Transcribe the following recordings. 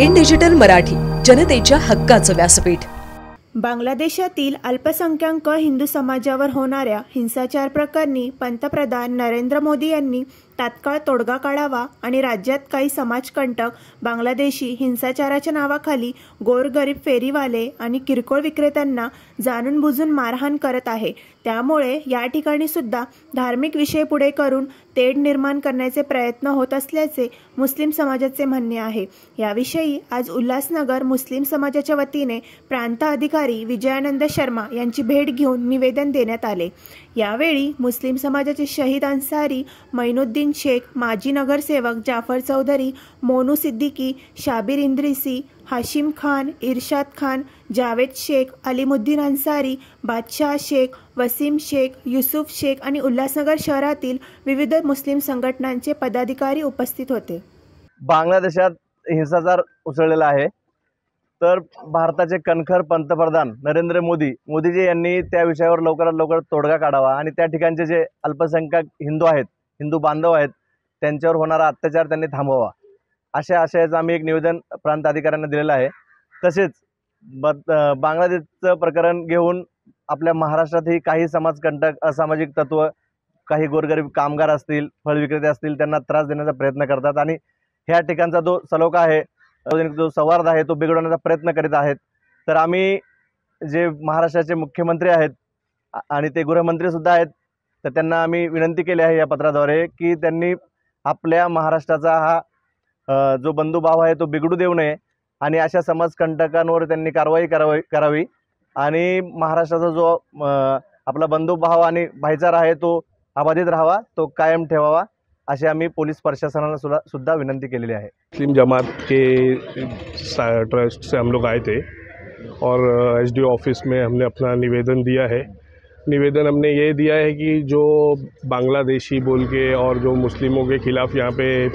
In digital Marathi, जनतेच्या हक्काचं व्यासपीठ। बांगलादेशातील अल्पसंख्याक हिंदू समाजावर होणाऱ्या हिंसाचार प्रकरणी पंतप्रधान नरेंद्र मोदी यांनी तात्काळ तोडगा काढावा आणि राज्यात काही समाजकंटक बांगलादेशी हिंसाचाराच्या नावाखाली गोरगरीब फेरीवाले आणि किरकोळ विक्रेत्यांना जाणून बुजून मारहाण करत आहे। त्यामुळे या ठिकाणी सुद्धा धार्मिक विषय पुढे करून तेढ निर्माण करण्याचे प्रयत्न होत असल्याचे मुस्लिम समाजाचे म्हणणे आहे। याविषयी आज उल्हासनगर मुस्लिम समाजाच्या वतीने प्रांत अधिकारी विजयानंद शर्मा यांची भेट घेऊन निवेदन देण्यात आले। यावेळी मुस्लिम समाजाचे शहीद अन्सारी, मैनुद्दीन शेख, माजी नगरसेवक जाफर चौधरी, मोनू सिद्दीकी, शाबीर इंद्रिसी, हाशिम खान, इरशाद खान, जावेद शेख, अलीमुद्दीन अन्सारी, बादशाह शेख, वसीम शेख, युसुफ शेख आणि उल्हासनगर शहरातील विविध मुस्लिम संघटनांचे पदाधिकारी उपस्थित होते। बांगलादेशात हिंसाचार उसळलेला आहे, तर भारताचे कणखर पंतप्रधान नरेंद्र मोदीजी यांनी त्या विषयावर लवकरात लवकर तोडगा काढावा आणि त्या ठिकाणचे जे अल्पसंख्याक हिंदू बांधव आहेत त्यांच्यावर होणारा अत्याचार त्यांनी थांबवावा, अशा आशयाचं आम्ही एक निवेदन प्रांत अधिकाऱ्यांना दिलेलं आहे। तसेच बांगलादेशचं प्रकरण घेऊन आपल्या महाराष्ट्रातही काही समाजकंटक, असामाजिक तत्व, काही गोरगरीब कामगार असतील, फळ विक्रेते असतील, त्यांना त्रास देण्याचा प्रयत्न करतात आणि ह्या ठिकाणचा जो सलोखा आहे, जो संवाद आहे, तो बिघडवण्याचा प्रयत्न करीत आहेत। तर आम्ही जे महाराष्ट्राचे मुख्यमंत्री आहेत आणि ते गृहमंत्री सुद्धा आहेत, तर त्यांना आम्ही विनंती केली आहे या पत्राद्वारे की त्यांनी आपल्या महाराष्ट्राचा हा जो बंधुभाव आहे तो बिघडू देऊ नये आणि अशा समाजकंटकांवर त्यांनी कारवाई करावी आणि महाराष्ट्राचा जो आपला बंधुभाव आणि भाईचारा आहे तो अबाधित राहावा, तो कायम ठेवावा, अशी आम्ही पोलीस प्रशासनाला सुद्धा विनंती केलेली आहे। मुस्लिम जमात के ट्रस्ट से हम लोग आए थे और एसडीओ ऑफिस में हमने अपना निवेदन दिया है। निवेदन हमने ये दिया है कि जो बांग्लादेशी बोल के और जो मुस्लिमों के ख़िलाफ़ यहाँ पे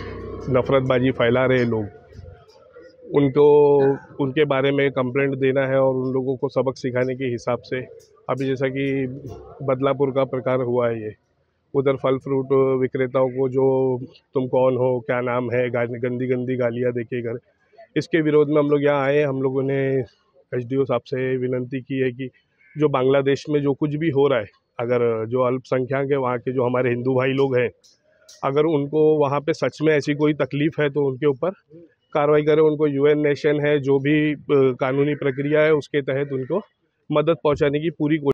नफ़रतबाजी फैला रहे लोग, उनके बारे में कंप्लेंट देना है और उन लोगों को सबक सिखाने के हिसाब से अभी जैसा कि बदलापुर का प्रकार हुआ है, ये उधर फल फ्रूट विक्रेताओं को जो तुम कौन हो, क्या नाम है, गंदी गंदी गालियाँ देके घर, इसके विरोध में हम लोग यहाँ आए। हम लोगों ने एसडीओ साहब से विनंती की है कि जो बांग्लादेश में जो कुछ भी हो रहा है, अगर जो अल्पसंख्यक है वहाँ के जो हमारे हिंदू भाई लोग हैं, अगर उनको वहाँ पे सच में ऐसी कोई तकलीफ़ है तो उनके ऊपर कार्रवाई करें। उनको यूएन नेशन है, जो भी कानूनी प्रक्रिया है उसके तहत उनको मदद पहुँचाने की पूरी